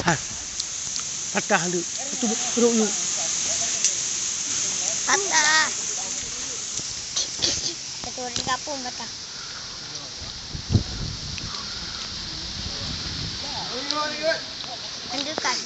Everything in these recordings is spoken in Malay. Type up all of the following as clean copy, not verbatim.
Patah tu. Itu perut you. Patah. Itu di kapung patah. Lanjutkan.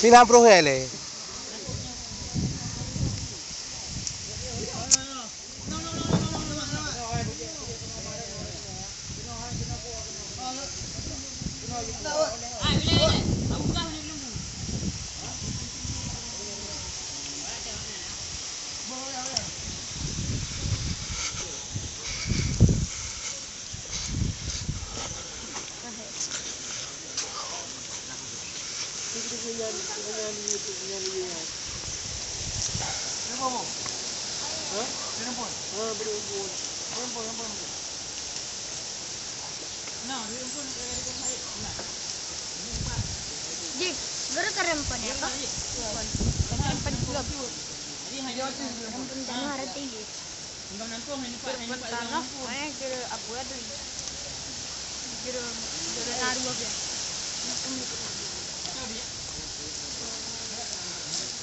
RM90. Ji, baru kerempon ya kak? Kerempon belum. Kerempon tanah ada tinggi. Kerempon tanah, mana kira apa ada? Kira naru apa?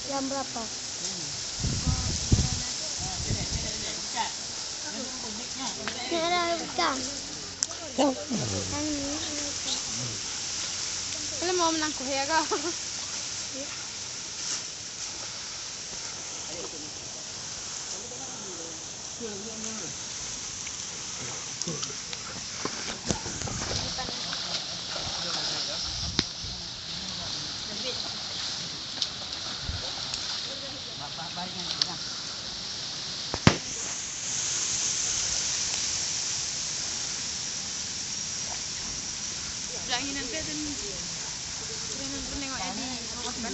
Jam berapa? Bukan. Kalau mau menangkuh ya kak? Bilangin nanti dan nengok di kan.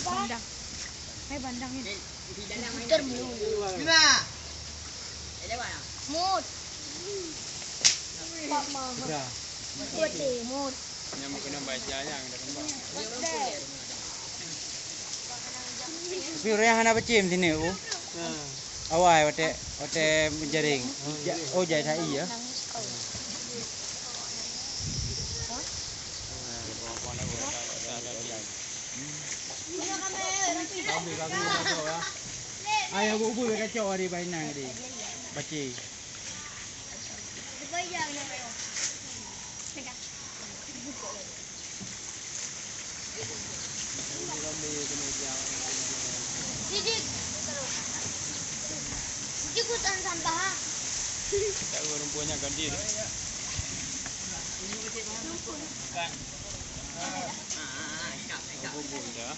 Bandang. Bandang ini. Putar belum. Gimana? Mut. Pak Mahmud. Buat mut. Yang kena baca yang dah kembang. Tapi orang hana pecim sini u. Awal wate menjaring. Oh jadi tak iya. Ayah bubu kacau hari bainang di. Baci. Sidik. Ikutan sampah. Tak rumpunya ganti. Bubu dah.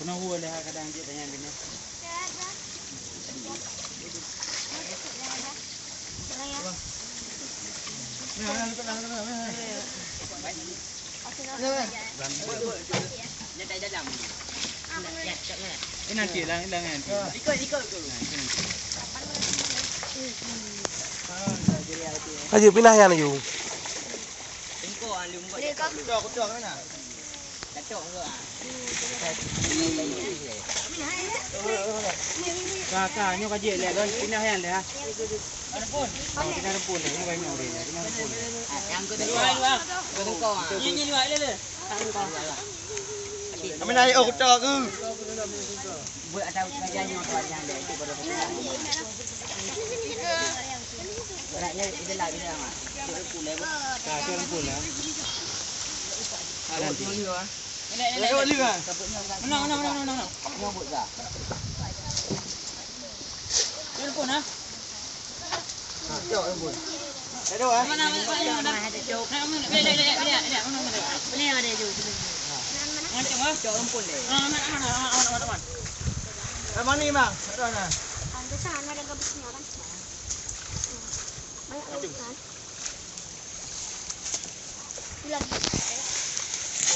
Kena boleh kadang dia tanya bini. Ini nanti lah, nanti. Haji pindah yang you. Kakak, nyo kaji le, don pindah yang le ha. Pindah pun le, nyo banyak le, pindah pun le. Kami naik kucak ke? Buat ada kajian nyo kajian le, itu baru pindah. Beratnya itu lagi sama. Pun le. Kacau pun le. Nanti. Lewat ni kan? Menang. Nyobot dah. Ini pun ah. Jauh pun. Ada ah. Mana ada jauh. Ini ada jauh. Macam ah? Jauh pun le. Mana. Mana ni bang? Ada mana? Ada sana ada gabusnya kan. Banyak gabus kan. Lagi.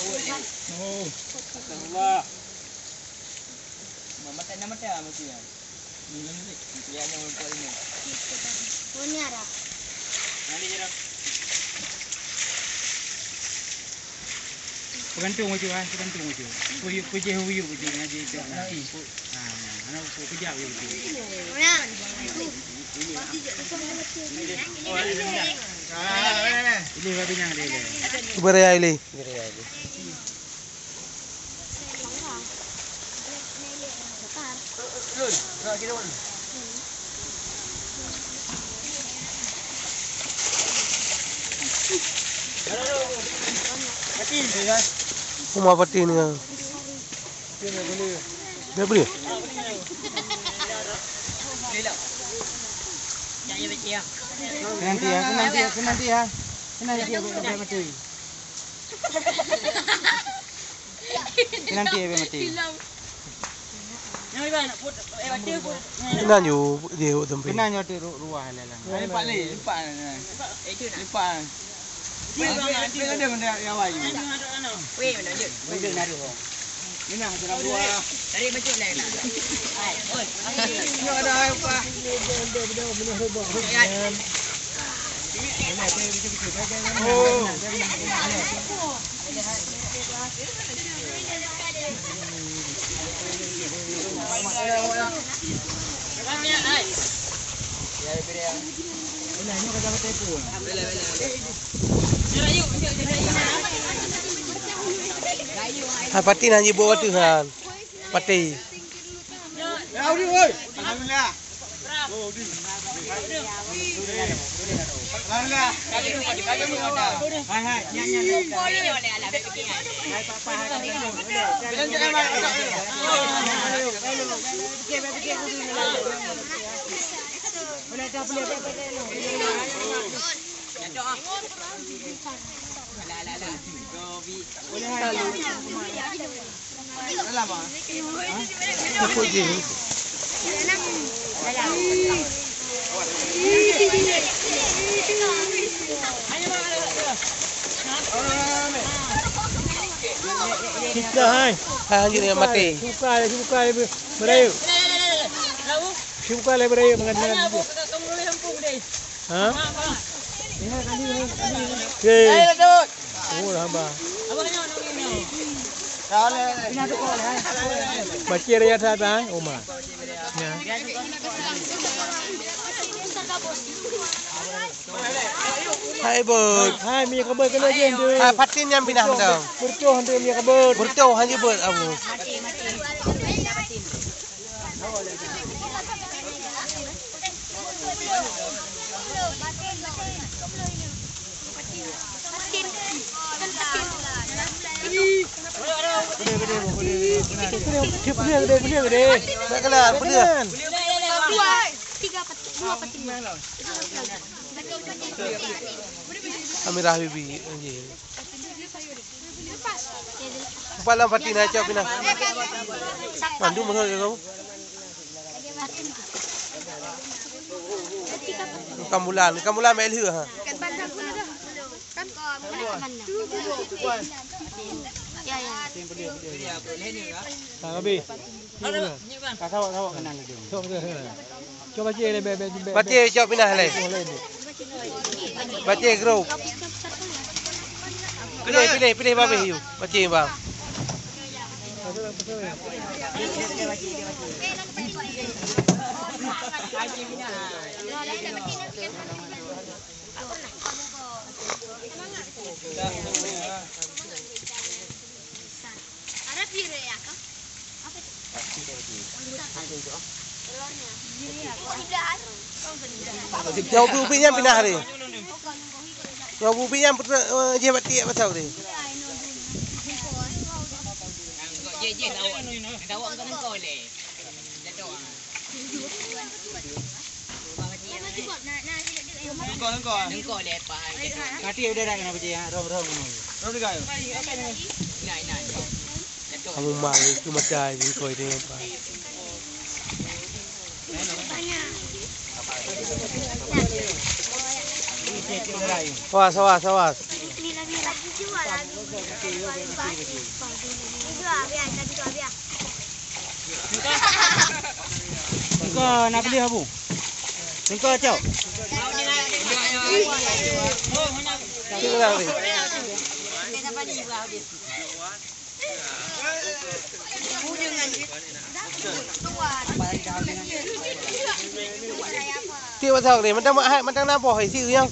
Oh. Allah. Nama mesti ya. Ini dia yang membuat ini. Ini ada. Nanti je dah. Pegantung macam ah, pegantung macam. Puji huyu puji ngaji itu. Anak puji huyu puji. Mana? Ini babi yang ada le. Beraya ini. Rumah peti ni. Dia beli. Nanti ya. Nanti dia mati. Nanti dia mati. Kena you dia tempat. Kena nyotir ruah lelang. Lipat. Dia ada benda yang awal. Weh, lanjut. Lanjut naru. Minang kurang ruah. Tarik baju lain lah. Oi. Ni ada apa? Hai pati nanti bawa Tuhan. Pati. Alhamdulillah. Alhamdulillah. Kita hai. Hai ni mati. Buka berayu. Buka berayu mengenai. Ha? Okey. Oh, hamba. Baca raya tata, Oma. Hai bird. Hai mi kabel kena je tu. Hai patin yang pindah dong. Burco hantu mi kabel. Burco hanya bird aku. Dia gede. Tak kenal, bener. Dua peti. Amirah bibi anjing. Palang patin aja pindah. Mandu mana kau? Kamulan mai lửa hả? Kan bandang pun ada. Kan bandang. Ya ya. Tak habis. Tak tahu kenal dia. Coba je le be. Baca jawab pindah le. Baca group. Pilih babe hiu. Baca bang. Ada pire ya kak? Apa itu? Jauh bubinya pindah hari. Jauh bubinya je batik pasal ni. Je tahu kan kau le. Kau lepas. Kati udah dah kena baca ya. Rom. Rom dekat. Nah. Kamu malu itu macam ini kau ini apa? Sawas. Engkau nak beli apa? Engkau cok. Kita dah ni. Tiap pasal ni, macam nampak hai siu yang.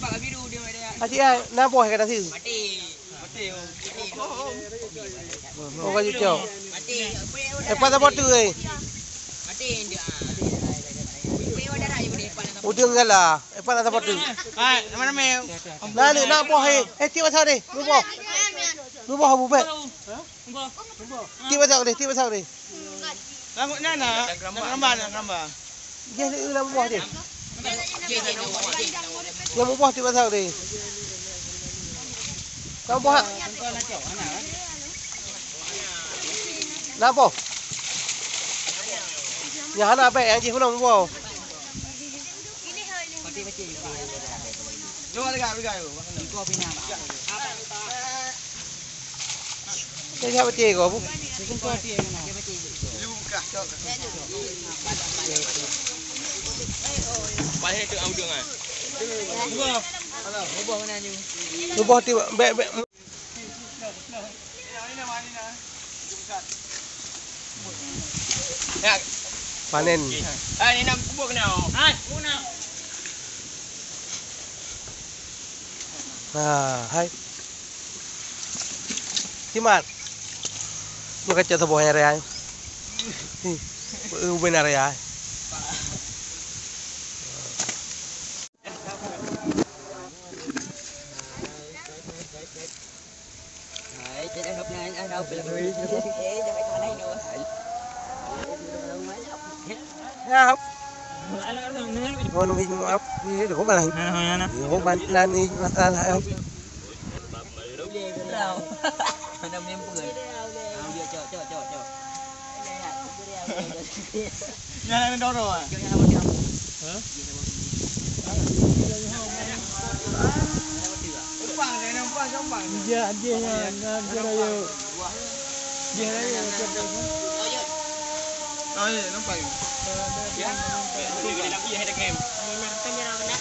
Aci ai nampak hai kata siu. Mati. Oh kau jauh. Apa batu eh? Mati dia. Udang galah. Apa nak batu? Hai, mana me? Nah ni nampak hai. Tiap pasal ni. Rumah Abu Bek. Tiap pasal ni. Languk nana. Gambar. Dia ni nampak dia. Je. Yang buah tiap pasal ni. Nampak? Nampak? Yang anak baik yang je pun nampak. Jom dekat. Engkau pindah. Saya siapa cik kau? Engkau hati kena. Balik tu audang ah. Ubah mana ni? Rumah tiap baik. Ya. Panen. Ni nak kubur kena. Guna. Hai. Cimat. Lu kacau sebuahnya rea. Benar ya. Hai, jadi hấp này ăn đâu phải là Ya. Con nó hình ốc đi được không bạn này. Không bạn lan đi lại không. Năm em cười. Cho. Nhà này đâu rồi? Hả? Bang này nằm bang trong bang. Dia raya. Oh iya, nampak. Ya. Dia nak pergi ada game. Memang penjara benar.